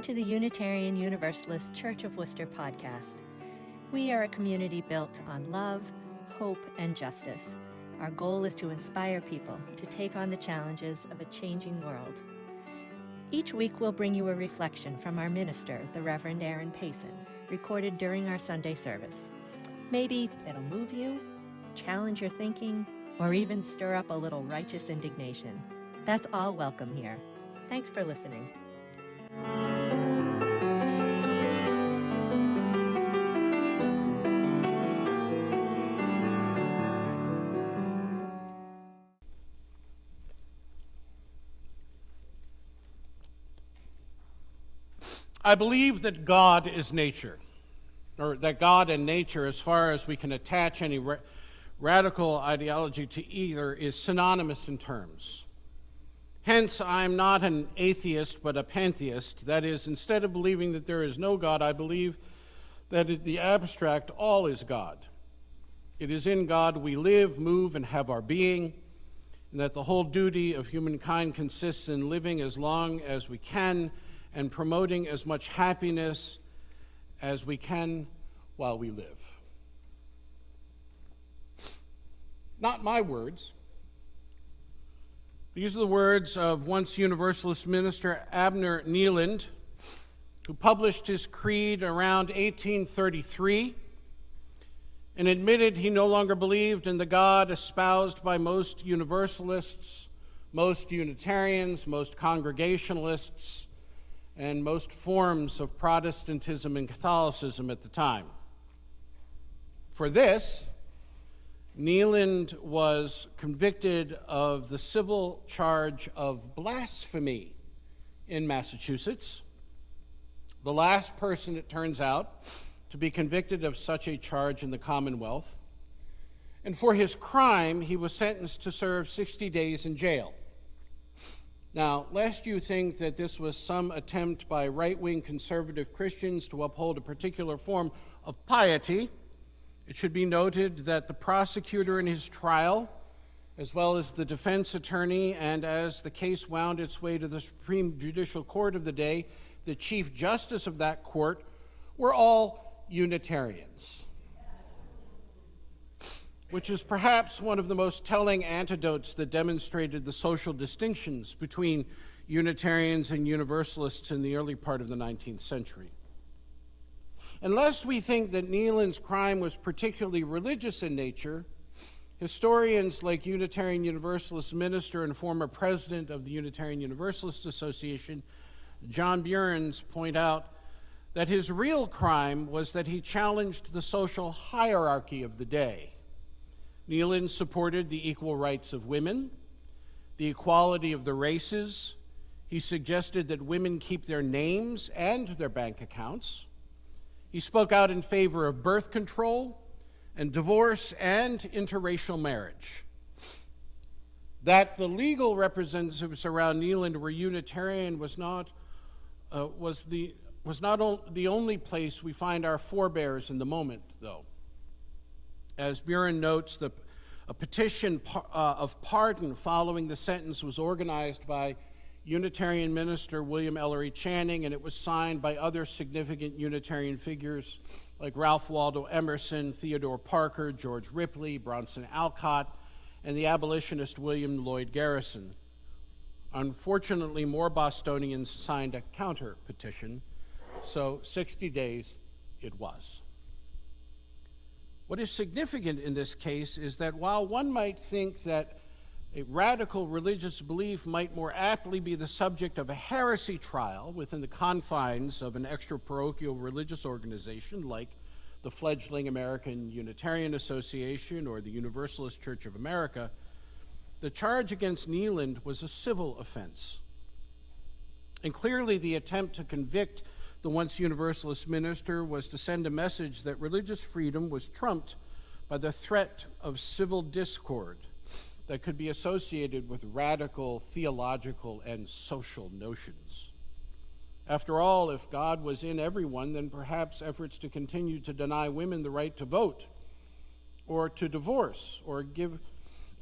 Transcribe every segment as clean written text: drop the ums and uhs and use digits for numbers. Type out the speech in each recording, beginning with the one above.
to the Unitarian Universalist Church of Worcester podcast. We are a community built on love, hope, and justice. Our goal is to inspire people to take on the challenges of a changing world. Each week we'll bring you a reflection from our minister, the Reverend Aaron Payson, recorded during our Sunday service. Maybe it'll move you, challenge your thinking, or even stir up a little righteous indignation. That's all welcome here. Thanks for listening. I believe that God is nature, or that God and nature, as far as we can attach any radical ideology to either, is synonymous in terms. Hence, I'm not an atheist, but a pantheist. That is, instead of believing that there is no God, I believe that in the abstract, all is God. It is in God we live, move, and have our being, and that the whole duty of humankind consists in living as long as we can and promoting as much happiness as we can while we live. Not my words. These are the words of once Universalist minister Abner Neeland, who published his creed around 1833 and admitted he no longer believed in the God espoused by most Universalists, most Unitarians, most Congregationalists, and most forms of Protestantism and Catholicism at the time. For this, Neeland was convicted of the civil charge of blasphemy in Massachusetts. The last person, it turns out, to be convicted of such a charge in the Commonwealth. And for his crime, he was sentenced to serve 60 days in jail. Now, lest you think that this was some attempt by right-wing conservative Christians to uphold a particular form of piety, it should be noted that the prosecutor in his trial, as well as the defense attorney, and as the case wound its way to the Supreme Judicial Court of the day, the Chief Justice of that court, were all Unitarians, which is perhaps one of the most telling anecdotes that demonstrated the social distinctions between Unitarians and Universalists in the early part of the 19th century. Unless we think that Neeland's crime was particularly religious in nature, historians like Unitarian Universalist minister and former president of the Unitarian Universalist Association, John Burns, point out that his real crime was that he challenged the social hierarchy of the day. Neeland supported the equal rights of women, the equality of the races. He suggested that women keep their names and their bank accounts. He spoke out in favor of birth control and divorce and interracial marriage. That the legal representatives around Neeland were Unitarian was not the only place we find our forebears in the moment, though. As Buren notes, a petition of pardon following the sentence was organized by Unitarian minister William Ellery Channing, and it was signed by other significant Unitarian figures like Ralph Waldo Emerson, Theodore Parker, George Ripley, Bronson Alcott, and the abolitionist William Lloyd Garrison. Unfortunately, more Bostonians signed a counter petition, so 60 days it was. What is significant in this case is that while one might think that a radical religious belief might more aptly be the subject of a heresy trial within the confines of an extra-parochial religious organization like the fledgling American Unitarian Association or the Universalist Church of America, the charge against Neeland was a civil offense. And clearly the attempt to convict the once Universalist minister was to send a message that religious freedom was trumped by the threat of civil discord that could be associated with radical theological and social notions. After all, if God was in everyone, then perhaps efforts to continue to deny women the right to vote or to divorce or give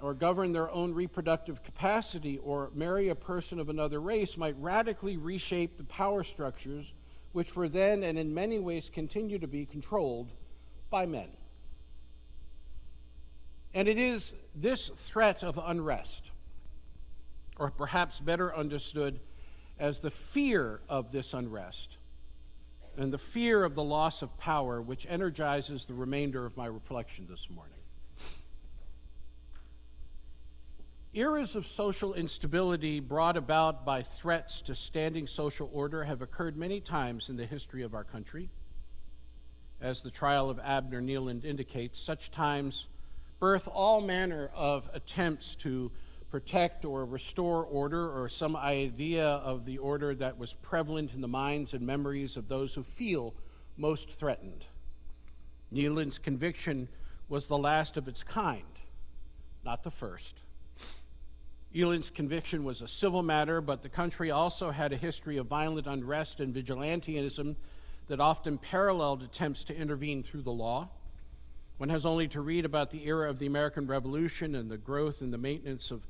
or govern their own reproductive capacity, or marry a person of another race might radically reshape the power structures which were then and in many ways continue to be controlled by men. And it is this threat of unrest, or perhaps better understood as the fear of this unrest and the fear of the loss of power, which energizes the remainder of my reflection this morning. Eras of social instability brought about by threats to standing social order have occurred many times in the history of our country. As the trial of Abner Neeland indicates, such times birth all manner of attempts to protect or restore order, or some idea of the order that was prevalent in the minds and memories of those who feel most threatened. Neeland's conviction was the last of its kind, not the first. Neeland's conviction was a civil matter, but the country also had a history of violent unrest and vigilantism that often paralleled attempts to intervene through the law. One has only to read about the era of the American Revolution and the growth and the maintenance of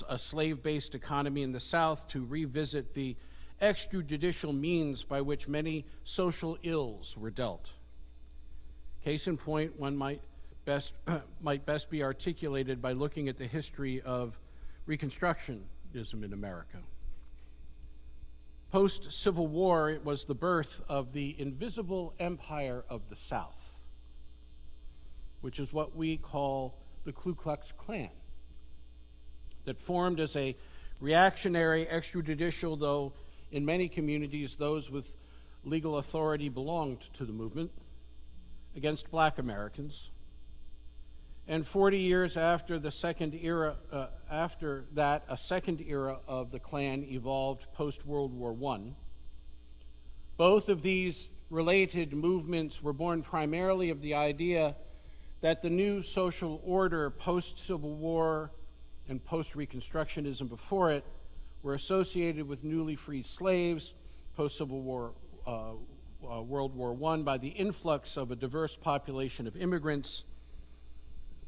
a slave-based economy in the South to revisit the extrajudicial means by which many social ills were dealt. Case in point, one might best be articulated by looking at the history of Reconstructionism in America. Post-Civil War, it was the birth of the invisible empire of the South, which is what we call the Ku Klux Klan, that formed as a reactionary, extrajudicial, though in many communities those with legal authority belonged to the movement, against black Americans. And 40 years after the second era, after that, a second era of the Klan evolved post-World War I. Both of these related movements were born primarily of the idea that the new social order post-Civil War and post-Reconstructionism before it were associated with newly freed slaves, post-Civil War, World War I, by the influx of a diverse population of immigrants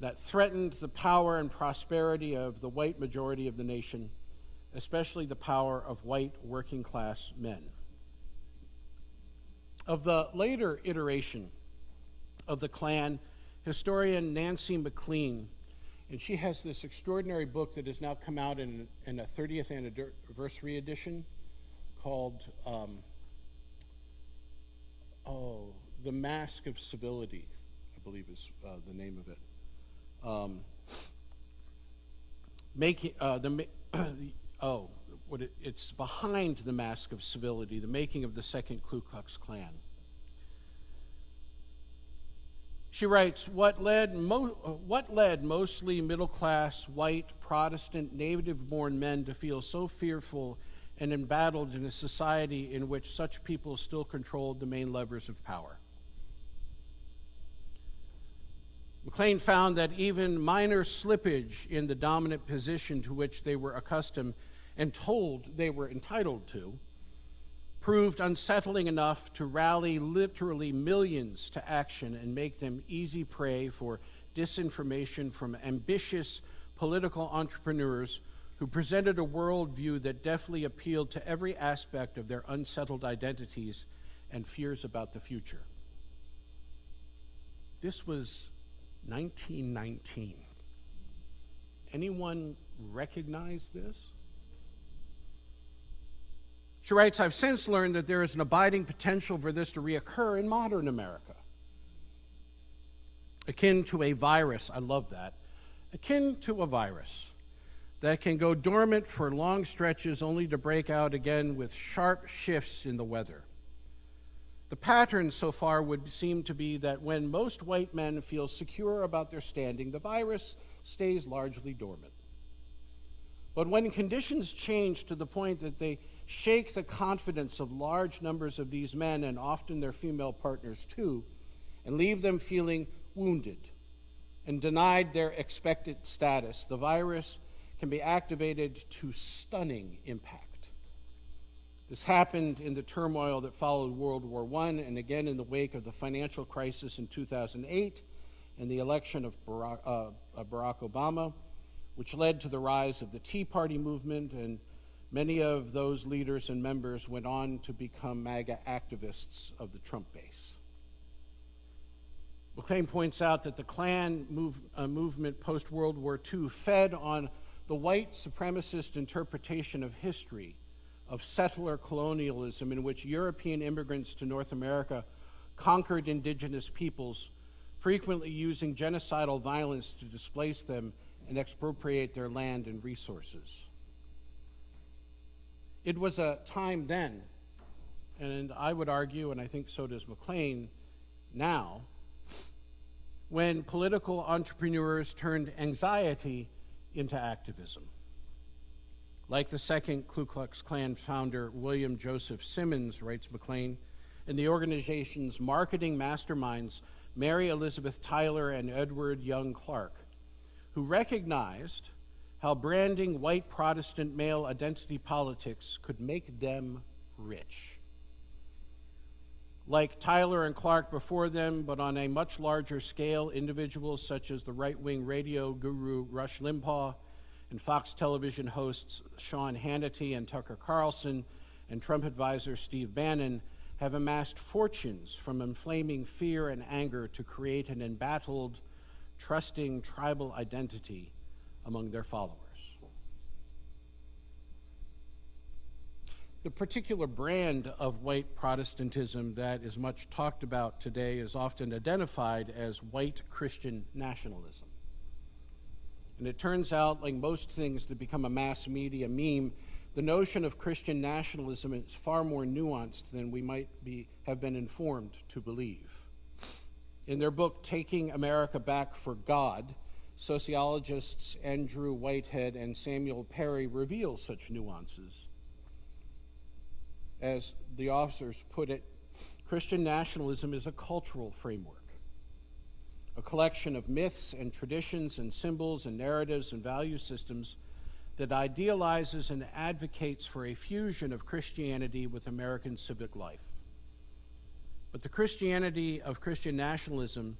that threatened the power and prosperity of the white majority of the nation, especially the power of white working-class men. Of the later iteration of the Klan, historian Nancy McLean, and she has this extraordinary book that has now come out in a 30th anniversary edition called The Mask of Civility, I believe is the name of it. It's Behind the Mask of Civility, the making of the second Ku Klux Klan. She writes, what led mostly middle-class, white, Protestant, native-born men to feel so fearful and embattled in a society in which such people still controlled the main levers of power? McLean found that even minor slippage in the dominant position to which they were accustomed and told they were entitled to proved unsettling enough to rally literally millions to action and make them easy prey for disinformation from ambitious political entrepreneurs who presented a worldview that deftly appealed to every aspect of their unsettled identities and fears about the future. This was 1919. Anyone recognize this? She writes, I've since learned that there is an abiding potential for this to reoccur in modern America. Akin to a virus, I love that, akin to a virus that can go dormant for long stretches only to break out again with sharp shifts in the weather. The pattern so far would seem to be that when most white men feel secure about their standing, the virus stays largely dormant. But when conditions change to the point that they shake the confidence of large numbers of these men, and often their female partners too, and leave them feeling wounded and denied their expected status, the virus can be activated to stunning impact. This happened in the turmoil that followed World War I, and again in the wake of the financial crisis in 2008 and the election of Barack Obama, which led to the rise of the Tea Party movement, and many of those leaders and members went on to become MAGA activists of the Trump base. McLean points out that the Klan movement post-World War II fed on the white supremacist interpretation of history, of settler colonialism, in which European immigrants to North America conquered indigenous peoples, frequently using genocidal violence to displace them and expropriate their land and resources. It was a time then, and I would argue, and I think so does McLean now, when political entrepreneurs turned anxiety into activism. Like the second Ku Klux Klan founder, William Joseph Simmons, writes McLean, and the organization's marketing masterminds, Mary Elizabeth Tyler and Edward Young Clark, who recognized how branding white Protestant male identity politics could make them rich. Like Tyler and Clark before them, but on a much larger scale, individuals such as the right-wing radio guru Rush Limbaugh and Fox television hosts Sean Hannity and Tucker Carlson and Trump advisor Steve Bannon have amassed fortunes from inflaming fear and anger to create an embattled, trusting tribal identity among their followers. The particular brand of white Protestantism that is much talked about today is often identified as white Christian nationalism. And it turns out, like most things that become a mass media meme, the notion of Christian nationalism is far more nuanced than we might have been informed to believe. In their book, Taking America Back for God, sociologists Andrew Whitehead and Samuel Perry reveal such nuances. As the authors put it, Christian nationalism is a cultural framework, a collection of myths and traditions and symbols and narratives and value systems that idealizes and advocates for a fusion of Christianity with American civic life. But the Christianity of Christian nationalism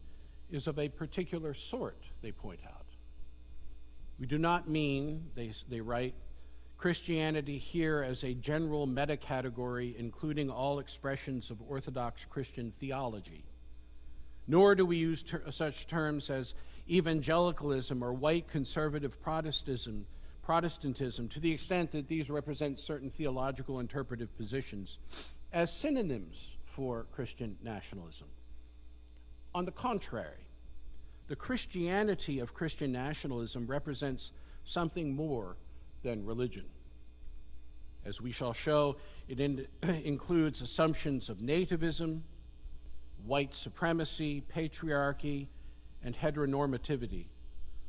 is of a particular sort, they point out. We do not mean, they write, Christianity here as a general meta-category including all expressions of Orthodox Christian theology. Nor do we use such terms as evangelicalism or white conservative Protestantism to the extent that these represent certain theological interpretive positions as synonyms for Christian nationalism. On the contrary, the Christianity of Christian nationalism represents something more than religion. As we shall show, it includes assumptions of nativism, white supremacy, patriarchy, and heteronormativity,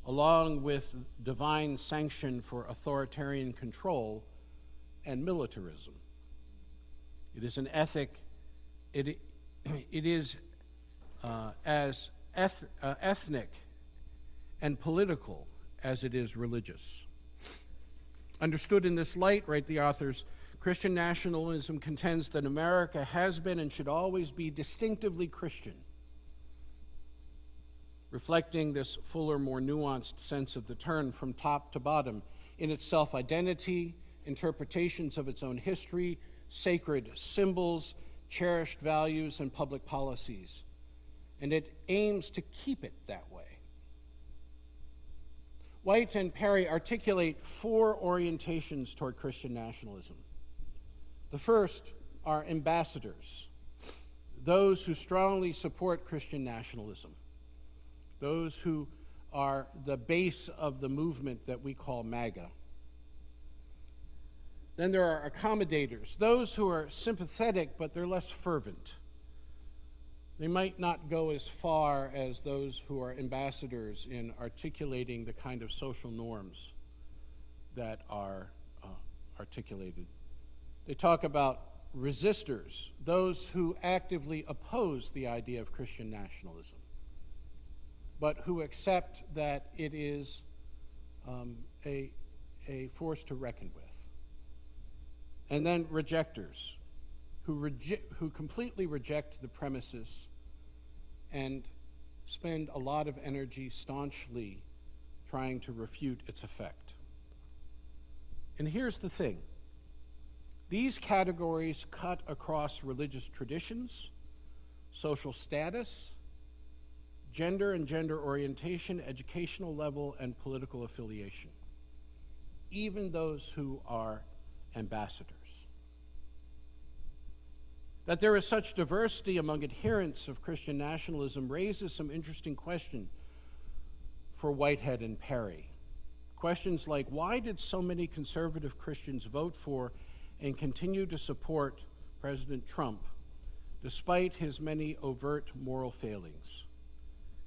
along with divine sanction for authoritarian control and militarism. It is an ethic, it is as ethnic and political as it is religious. Understood in this light, write the authors, Christian nationalism contends that America has been and should always be distinctively Christian, reflecting this fuller, more nuanced sense of the term from top to bottom in its self-identity, interpretations of its own history, sacred symbols, cherished values, and public policies. And it aims to keep it that way. White and Perry articulate four orientations toward Christian nationalism. The first are ambassadors, those who strongly support Christian nationalism, those who are the base of the movement that we call MAGA. Then there are accommodators, those who are sympathetic, but they're less fervent. They might not go as far as those who are ambassadors in articulating the kind of social norms that are articulated. They talk about resistors, those who actively oppose the idea of Christian nationalism, but who accept that it is a force to reckon with. And then rejectors, who completely reject the premises and spend a lot of energy staunchly trying to refute its effect. And here's the thing. These categories cut across religious traditions, social status, gender and gender orientation, educational level, and political affiliation, even those who are ambassadors. That there is such diversity among adherents of Christian nationalism raises some interesting questions for Whitehead and Perry. Questions like, why did so many conservative Christians vote for and continue to support President Trump despite his many overt moral failings?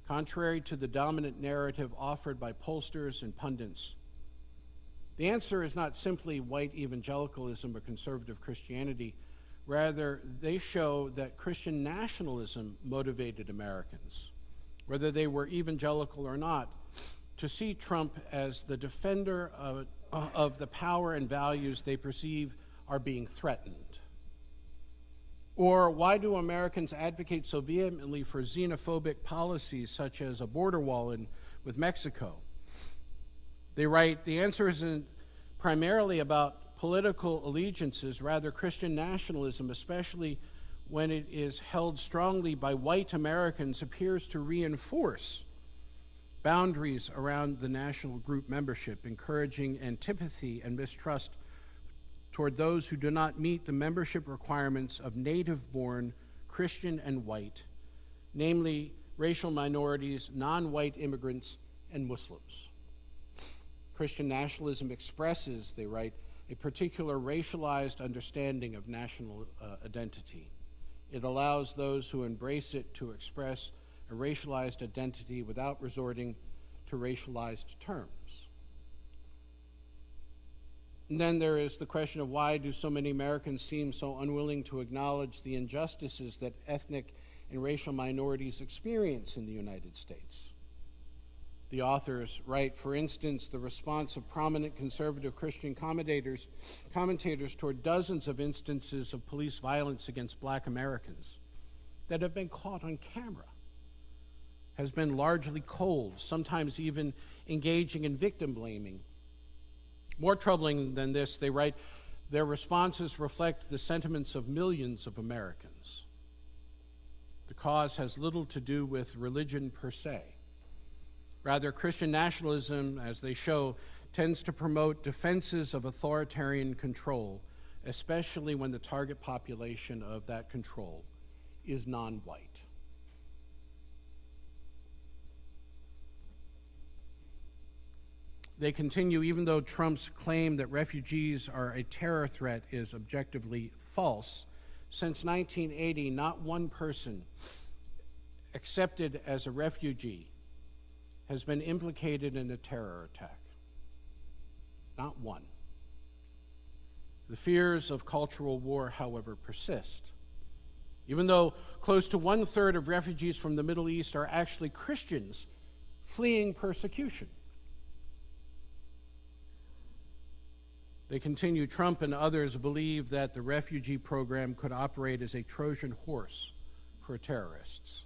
Contrary to the dominant narrative offered by pollsters and pundits, the answer is not simply white evangelicalism or conservative Christianity. Rather, they show that Christian nationalism motivated Americans, whether they were evangelical or not, to see Trump as the defender of the power and values they perceive are being threatened. Or why do Americans advocate so vehemently for xenophobic policies such as a border wall with Mexico? They write, the answer isn't primarily about political allegiances, rather Christian nationalism, especially when it is held strongly by white Americans, appears to reinforce boundaries around the national group membership, encouraging antipathy and mistrust toward those who do not meet the membership requirements of native-born Christian and white, namely racial minorities, non-white immigrants, and Muslims. Christian nationalism expresses, they write, a particular racialized understanding of national identity. It allows those who embrace it to express a racialized identity without resorting to racialized terms. And then there is the question of why do so many Americans seem so unwilling to acknowledge the injustices that ethnic and racial minorities experience in the United States? The authors write, for instance, the response of prominent conservative Christian commentators toward dozens of instances of police violence against black Americans that have been caught on camera has been largely cold, sometimes even engaging in victim blaming. More troubling than this, they write, their responses reflect the sentiments of millions of Americans. The cause has little to do with religion per se. Rather, Christian nationalism, as they show, tends to promote defenses of authoritarian control, especially when the target population of that control is non-white. They continue, even though Trump's claim that refugees are a terror threat is objectively false, since 1980, not one person accepted as a refugee has been implicated in a terror attack. Not one. The fears of cultural war, however, persist. Even though close to 1/3 of refugees from the Middle East are actually Christians fleeing persecution. They continue, Trump and others believe that the refugee program could operate as a Trojan horse for terrorists.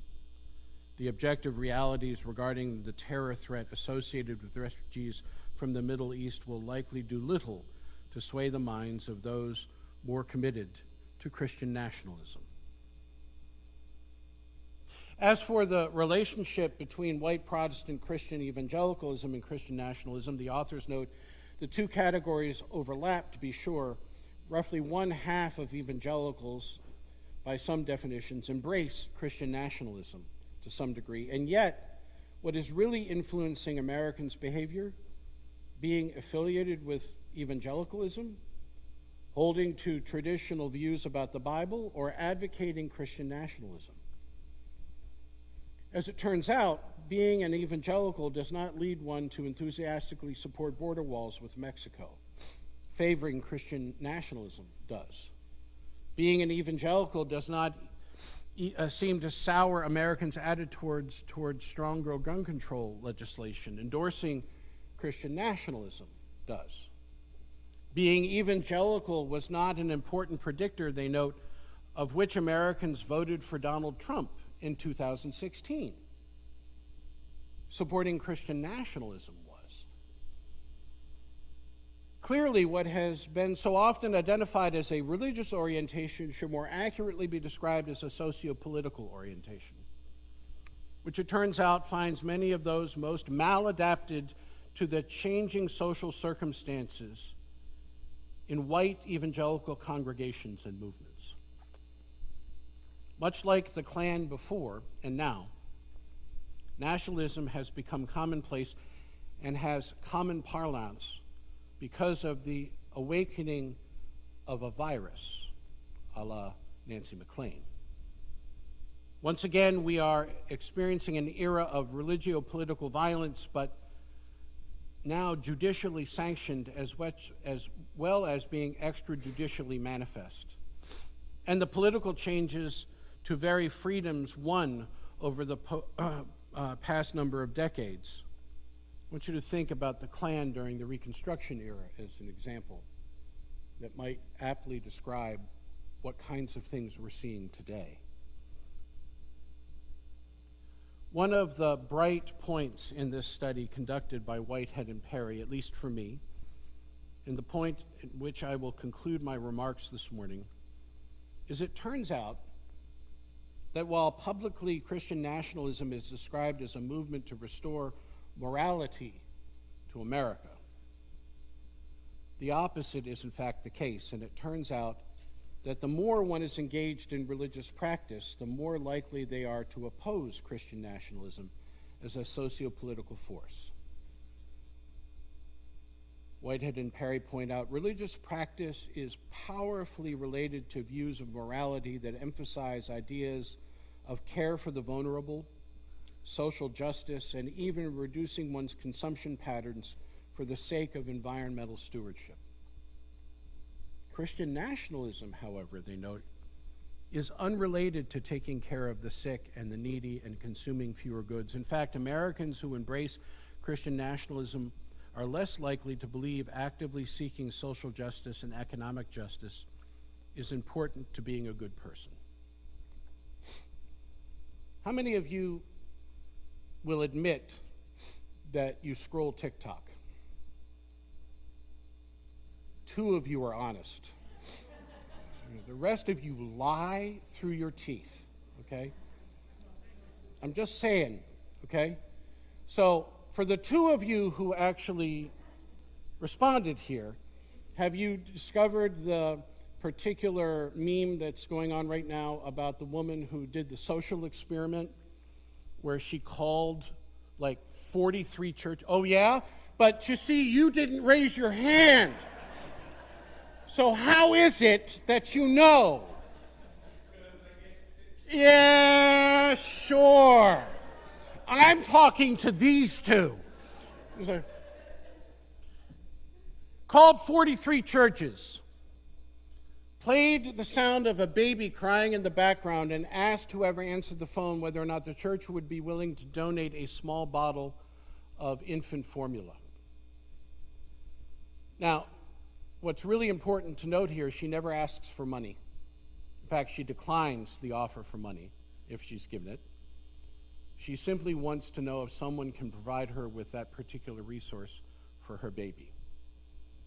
The objective realities regarding the terror threat associated with refugees from the Middle East will likely do little to sway the minds of those more committed to Christian nationalism. As for the relationship between white Protestant Christian evangelicalism and Christian nationalism, the authors note the two categories overlap, to be sure. Roughly 1/2 of evangelicals, by some definitions, embrace Christian nationalism to some degree. And yet, what is really influencing Americans' behavior, being affiliated with evangelicalism, holding to traditional views about the Bible, or advocating Christian nationalism. As it turns out, being an evangelical does not lead one to enthusiastically support border walls with Mexico. Favoring Christian nationalism does. Being an evangelical does not seem to sour Americans' attitude towards stronger gun control legislation. Endorsing Christian nationalism does. Being evangelical was not an important predictor, they note, of which Americans voted for Donald Trump in 2016. Supporting Christian nationalism was. Clearly, what has been so often identified as a religious orientation should more accurately be described as a socio-political orientation, which it turns out finds many of those most maladapted to the changing social circumstances in white evangelical congregations and movements. Much like the Klan before and now, nationalism has become commonplace and has common parlance because of the awakening of a virus, a la Nancy McLean. Once again, we are experiencing an era of religio-political violence, but now judicially sanctioned as well as being extrajudicially manifest. And the political changes to very freedoms won over the past number of decades. I want you to think about the Klan during the Reconstruction era as an example that might aptly describe what kinds of things we're seeing today. One of the bright points in this study conducted by Whitehead and Perry, at least for me, and the point at which I will conclude my remarks this morning, is it turns out that while publicly Christian nationalism is described as a movement to restore morality to America, the opposite is in fact the case, and it turns out that the more one is engaged in religious practice, the more likely they are to oppose Christian nationalism as a socio-political force. Whitehead and Perry point out religious practice is powerfully related to views of morality that emphasize ideas of care for the vulnerable, social justice, and even reducing one's consumption patterns for the sake of environmental stewardship. Christian nationalism, however, they note, is unrelated to taking care of the sick and the needy and consuming fewer goods. In fact, Americans who embrace Christian nationalism are less likely to believe actively seeking social justice and economic justice is important to being a good person. How many of you will admit that you scroll TikTok? 2 of you are honest. The rest of you lie through your teeth, okay? I'm just saying, okay? So for the 2 of you who actually responded here, have you discovered the particular meme that's going on right now about the woman who did the social experiment where she called like 43 churches? Oh yeah? But you see, you didn't raise your hand. So how is it that you know? Yeah, sure. I'm talking to these 2. Called 43 churches, played the sound of a baby crying in the background, and asked whoever answered the phone whether or not the church would be willing to donate a small bottle of infant formula. Now, what's really important to note here is she never asks for money. In fact, she declines the offer for money if she's given it. She simply wants to know if someone can provide her with that particular resource for her baby.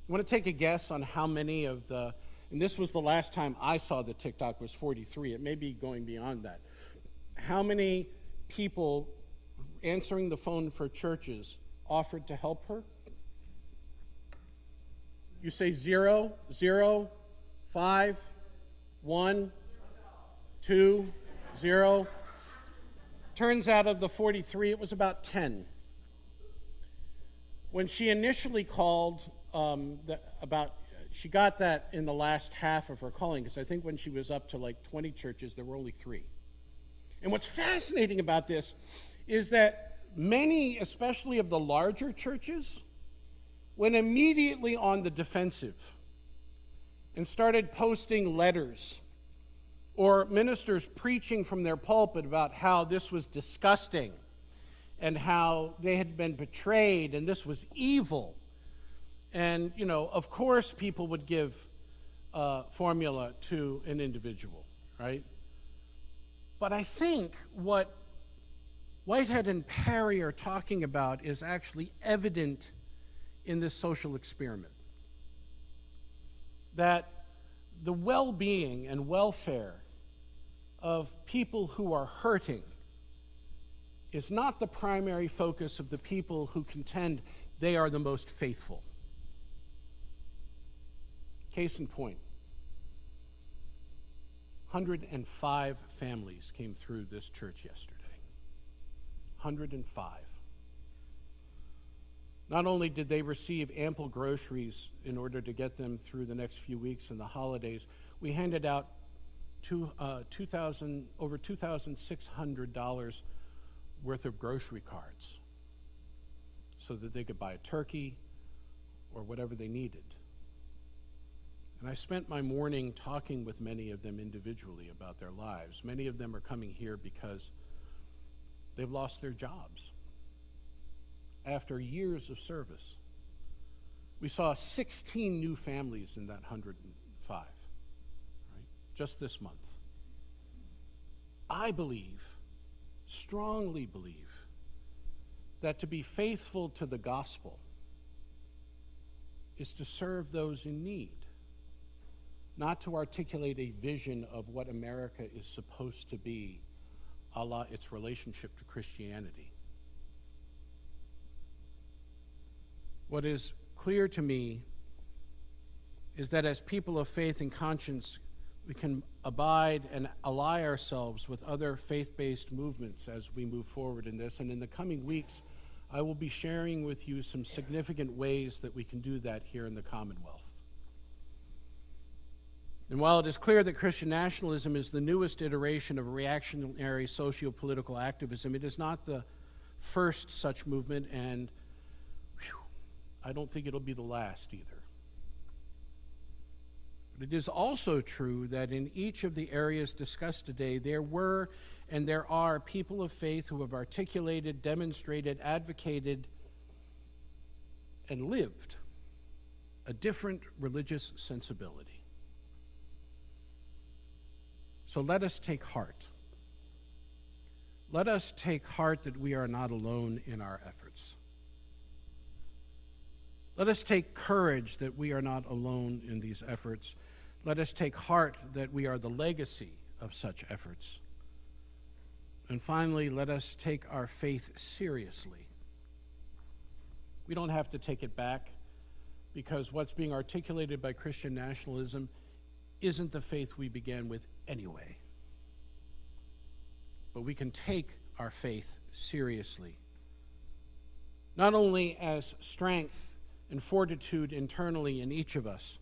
You want to take a guess on how many of the, and this was the last time I saw the TikTok was 43. It may be going beyond that. How many people answering the phone for churches offered to help her? You say 0, 0, 5, 1, 2, 0. Turns out of the 43, it was about 10. When she initially called, she got that in the last half of her calling, because I think when she was up to like 20 churches, there were only 3. And what's fascinating about this is that many, especially of the larger churches, went immediately on the defensive and started posting letters or ministers preaching from their pulpit about how this was disgusting and how they had been betrayed and this was evil. And, you know, of course people would give formula to an individual, right? But I think what Whitehead and Perry are talking about is actually evident in this social experiment. that the well-being and welfare of people who are hurting is not the primary focus of the people who contend they are the most faithful. Case in point, 105 families came through this church yesterday. 105. Not only did they receive ample groceries in order to get them through the next few weeks and the holidays, we handed out over $2,600 worth of grocery cards so that they could buy a turkey or whatever they needed. And I spent my morning talking with many of them individually about their lives. Many of them are coming here because they've lost their jobs after years of service. We saw 16 new families in that 105, right? Just this month. I believe, strongly believe, that to be faithful to the gospel is to serve those in need, not to articulate a vision of what America is supposed to be, a la its relationship to Christianity. What is clear to me is that as people of faith and conscience, we can abide and ally ourselves with other faith-based movements as we move forward in this. And in the coming weeks, I will be sharing with you some significant ways that we can do that here in the Commonwealth. And while it is clear that Christian nationalism is the newest iteration of reactionary socio-political activism, it is not the first such movement, and I don't think it'll be the last either. But it is also true that in each of the areas discussed today, there were and there are people of faith who have articulated, demonstrated, advocated, and lived a different religious sensibility. So let us take heart. Let us take heart that we are not alone in our efforts. Let us take courage that we are not alone in these efforts. Let us take heart that we are the legacy of such efforts. And finally, let us take our faith seriously. We don't have to take it back, because what's being articulated by Christian nationalism isn't the faith we began with anyway. But we can take our faith seriously, not only as strength and fortitude internally in each of us,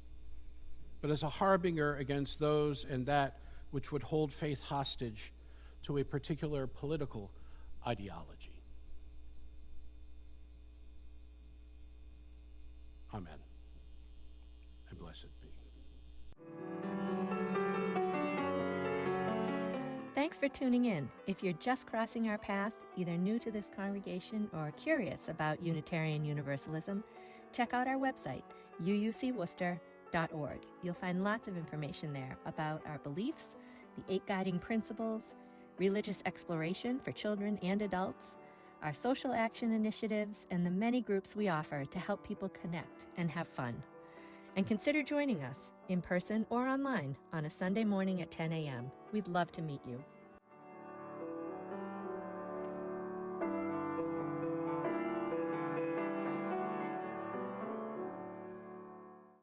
but as a harbinger against those and that which would hold faith hostage to a particular political ideology. Amen. And blessed be. Thanks for tuning in. If you're just crossing our path, either new to this congregation or curious about Unitarian Universalism, check out our website, uucworcester.org. You'll find lots of information there about our beliefs, the 8 guiding principles, religious exploration for children and adults, our social action initiatives, and the many groups we offer to help people connect and have fun. And consider joining us in person or online on a Sunday morning at 10 a.m. We'd love to meet you.